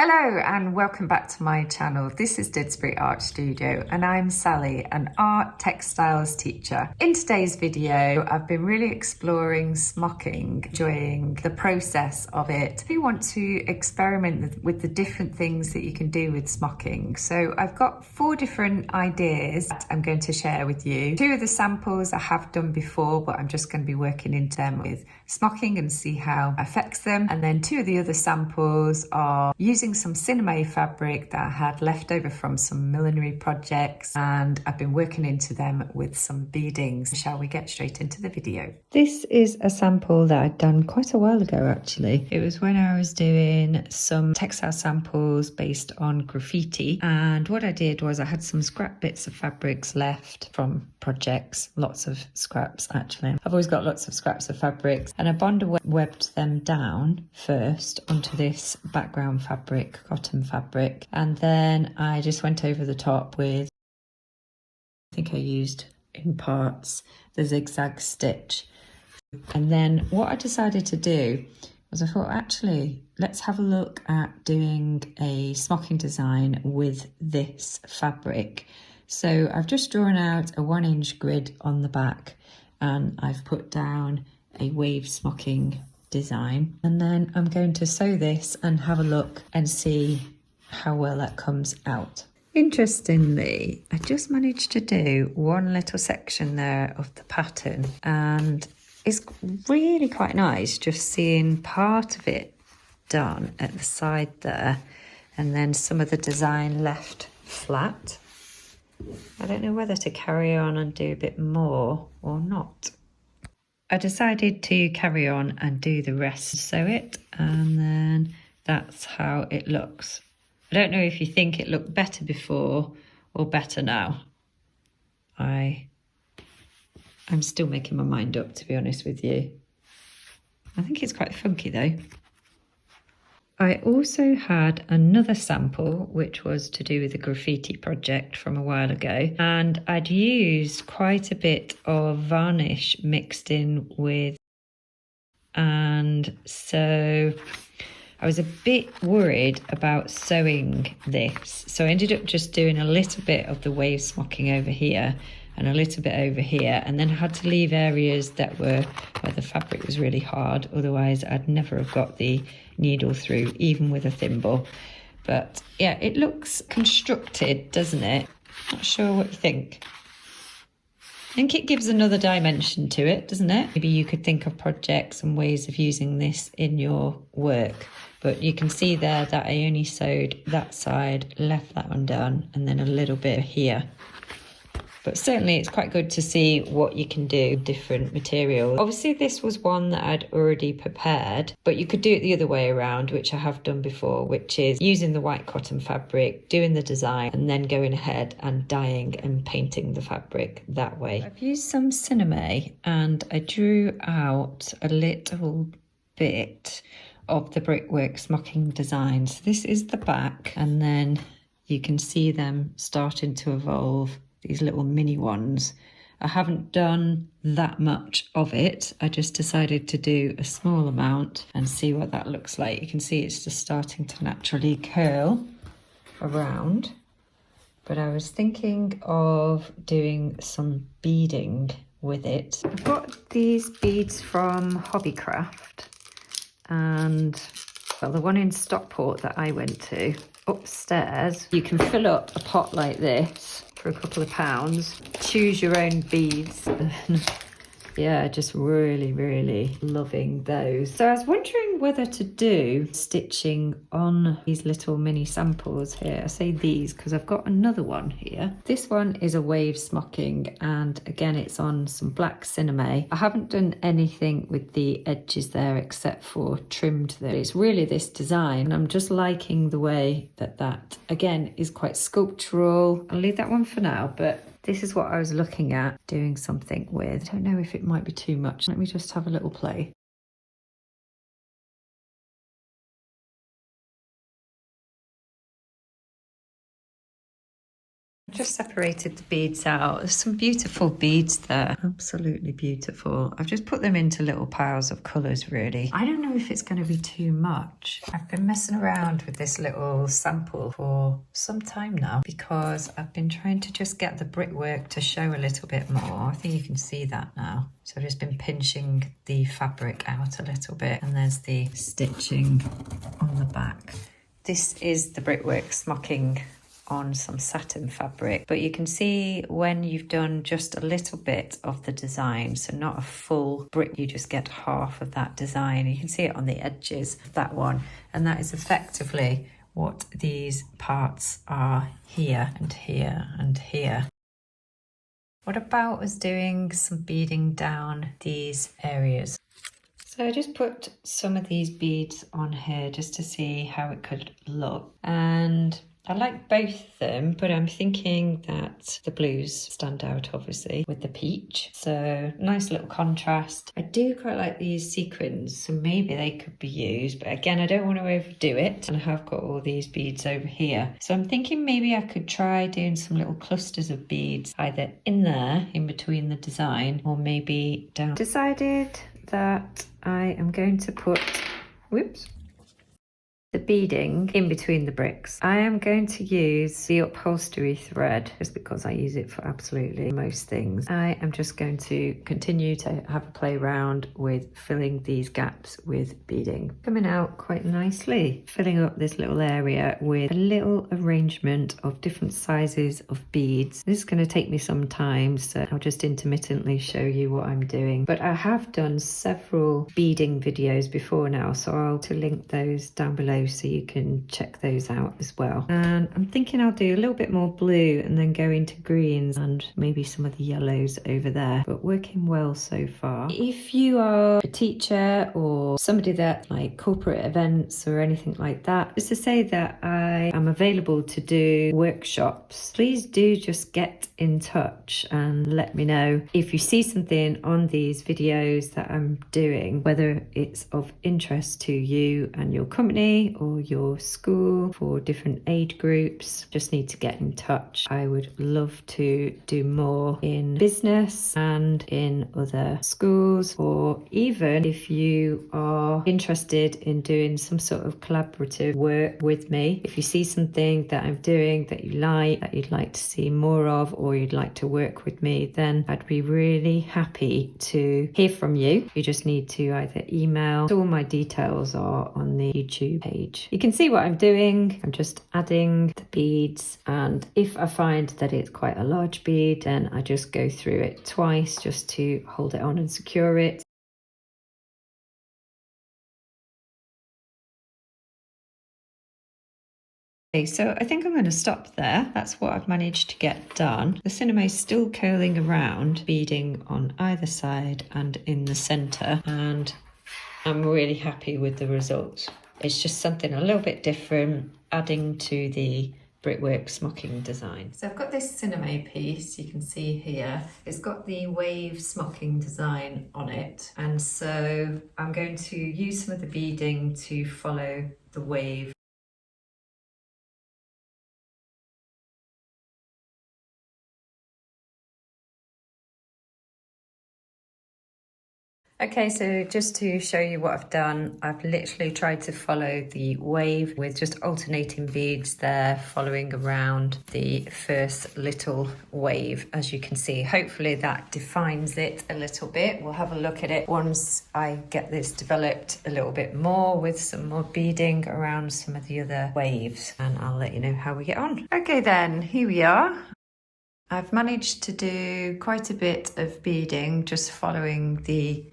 Hello and welcome back to my channel. This is Didsbury Art Studio and I'm Sally, an art textiles teacher. In today's video, I've been really exploring smocking, enjoying the process of it. We want to experiment with the different things that you can do with smocking. So I've got 4 different ideas that I'm going to share with you. 2 of the samples I have done before, but I'm just going to be working in them with smocking and see how it affects them. And then 2 of the other samples are using some sinamay fabric that I had left over from some millinery projects, and I've been working into them with some beadings. Shall we get straight into the video? This is a sample that I'd done quite a while ago actually. It was when I was doing some textile samples based on graffiti, and what I did was I had some scrap bits of fabrics left from projects, lots of scraps actually. I've always got lots of scraps of fabrics, and I bond webbed them down first onto this background fabric, cotton fabric, and then I just went over the top with, I think I used in parts, the zigzag stitch. And then what I decided to do was I thought, actually, let's have a look at doing a smocking design with this fabric. So I've just drawn out a 1-inch grid on the back, and I've put down a wave smocking design, and then I'm going to sew this and have a look and see how well that comes out. Interestingly, I just managed to do one little section there of the pattern, and it's really quite nice just seeing part of it done at the side there, and then some of the design left flat. I don't know whether to carry on and do a bit more or not. I decided to carry on and do the rest, sew it, and then that's how it looks. I don't know if you think it looked better before or better now. I'm still making my mind up, to be honest with you. I think it's quite funky though. I also had another sample which was to do with the graffiti project from a while ago, and I'd used quite a bit of varnish mixed in with, and so I was a bit worried about sewing this, so I ended up just doing a little bit of the wave smocking over here and a little bit over here, and then I had to leave areas that were where the fabric was really hard, otherwise I'd never have got the needle through, even with a thimble. But yeah, it looks constructed, doesn't it? Not sure what you think. I think it gives another dimension to it, doesn't it? Maybe you could think of projects and ways of using this in your work. But you can see there that I only sewed that side, left that one done, and then a little bit here. But certainly it's quite good to see what you can do with different materials. Obviously this was one that I'd already prepared, but you could do it the other way around, which I have done before, which is using the white cotton fabric, doing the design, and then going ahead and dyeing and painting the fabric that way. I've used some sinamay, and I drew out a little bit of the Brickwork Smocking design. So this is the back, and then you can see them starting to evolve, these little mini ones. I haven't done that much of it. I just decided to do a small amount and see what that looks like. You can see it's just starting to naturally curl around. But I was thinking of doing some beading with it. I've got these beads from Hobbycraft, and well, the one in Stockport that I went to, upstairs, you can fill up a pot like this for a couple of pounds, choose your own beads. Yeah, just really loving those. So I was wondering whether to do stitching on these little mini samples here. I say these because I've got another one here. This one is a wave smocking, and again it's on some black sinamay. I haven't done anything with the edges there except for trimmed them. It's really this design. I'm just liking the way that again is quite sculptural. I'll leave that one for now, but this is what I was looking at doing something with. I don't know if it might be too much. Let me just have a little play. Just separated the beads out. There's some beautiful beads there. Absolutely beautiful. I've just put them into little piles of colours really. I don't know if it's going to be too much. I've been messing around with this little sample for some time now because I've been trying to just get the brickwork to show a little bit more. I think you can see that now. So I've just been pinching the fabric out a little bit, and there's the stitching on the back. This is the Brickwork Smocking on some satin fabric, but you can see when you've done just a little bit of the design, so not a full brick, you just get half of that design. You can see it on the edges of that one, and that is effectively what these parts are here and here and here. What about us doing some beading down these areas? So I just put some of these beads on here just to see how it could look, and I like both of them, but I'm thinking that the blues stand out obviously with the peach. So nice little contrast. I do quite like these sequins, so maybe they could be used, but again, I don't want to overdo it. And I have got all these beads over here. So I'm thinking maybe I could try doing some little clusters of beads either in there, in between the design, or maybe down. Decided that I am going to put, the beading in between the bricks. I am going to use the upholstery thread just because I use it for absolutely most things. I am just going to continue to have a play around with filling these gaps with beading. Coming out quite nicely, filling up this little area with a little arrangement of different sizes of beads. This is going to take me some time, so I'll just intermittently show you what I'm doing. But I have done several beading videos before now, so I'll link those down below so you can check those out as well. And I'm thinking I'll do a little bit more blue and then go into greens and maybe some of the yellows over there, but working well so far. If you are a teacher or somebody that like corporate events or anything like that, just to say that I am available to do workshops, please do just get in touch and let me know if you see something on these videos that I'm doing, whether it's of interest to you and your company or your school for different age groups. Just need to get in touch. I would love to do more in business and in other schools, or even if you are interested in doing some sort of collaborative work with me. If you see something that I'm doing that you like, that you'd like to see more of, or you'd like to work with me, then I'd be really happy to hear from you. You just need to either email. All my details are on the YouTube page. You can see what I'm doing. I'm just adding the beads, and if I find that it's quite a large bead, then I just go through it twice just to hold it on and secure it. Okay, so I think I'm going to stop there. That's what I've managed to get done. The sinamay is still curling around, beading on either side and in the centre, and I'm really happy with the results. It's just something a little bit different, adding to the Brickwork Smocking design. So I've got this sinamay piece, you can see here. It's got the wave smocking design on it. And so I'm going to use some of the beading to follow the wave. Okay, so just to show you what I've done, I've literally tried to follow the wave with just alternating beads there, following around the first little wave, as you can see. Hopefully that defines it a little bit. We'll have a look at it once I get this developed a little bit more with some more beading around some of the other waves, and I'll let you know how we get on. Okay then, here we are. I've managed to do quite a bit of beading, just following the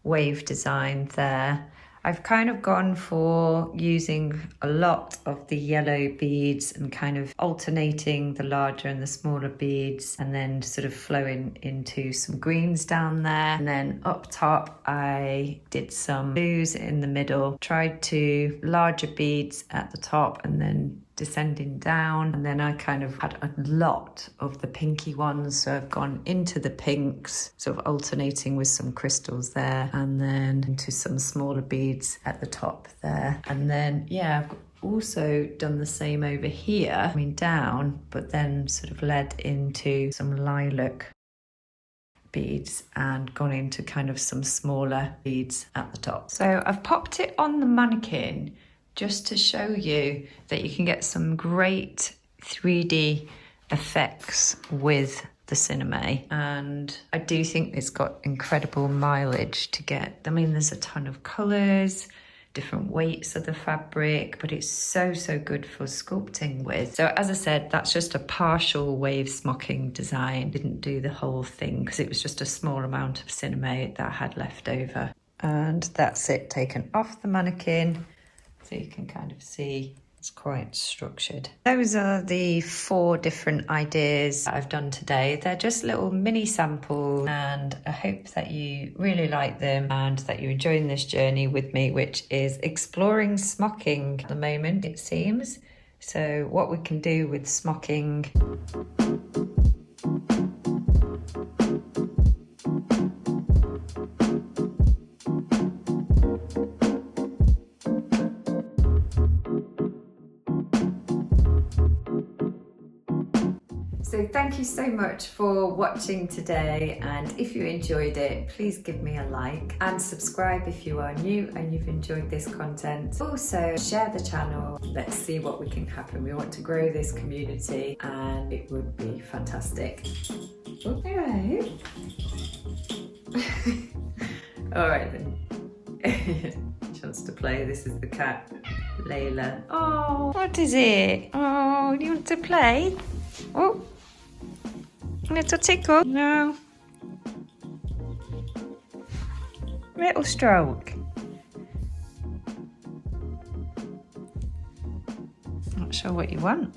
wave design there. I've kind of gone for using a lot of the yellow beads and kind of alternating the larger and the smaller beads, and then sort of flowing into some greens down there. And then up top, I did some blues in the middle, tried to larger beads at the top and then descending down, and then I kind of had a lot of the pinky ones, so I've gone into the pinks, sort of alternating with some crystals there, and then into some smaller beads at the top there. And then yeah, I've also done the same over here, coming down, but then sort of led into some lilac beads and gone into kind of some smaller beads at the top. So I've popped it on the mannequin just to show you that you can get some great 3D effects with the sinamay, and I do think it's got incredible mileage to get. I mean, there's a ton of colours, different weights of the fabric, but it's so good for sculpting with. So as I said, that's just a partial wave smocking design. Didn't do the whole thing because it was just a small amount of sinamay that I had left over. And that's it, taken off the mannequin, so you can kind of see it's quite structured. Those are the 4 different ideas that I've done today. They're just little mini samples, and I hope that you really like them and that you're enjoying this journey with me, which is exploring smocking at the moment, it seems. So what we can do with smocking. So thank you so much for watching today, and if you enjoyed it, please give me a like and subscribe if you are new and you've enjoyed this content. Also share the channel. Let's see what we can happen. We want to grow this community and it would be fantastic. Okay. All right then. Chance to play. This is the cat, Layla. Oh, what is it? Oh, you want to play? Oh. Little tickle? No. Little stroke. Not sure what you want.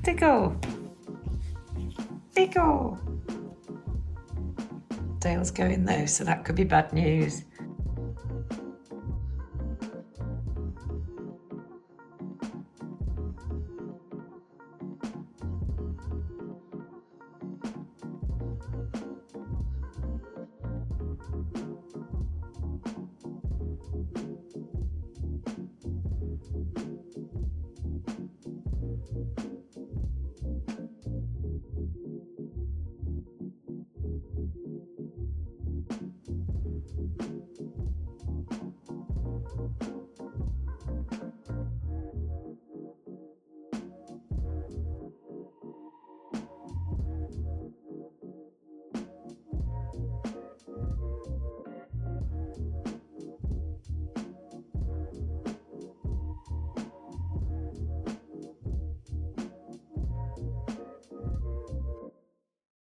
Tickle. Tickle. Dale's going though, so that could be bad news.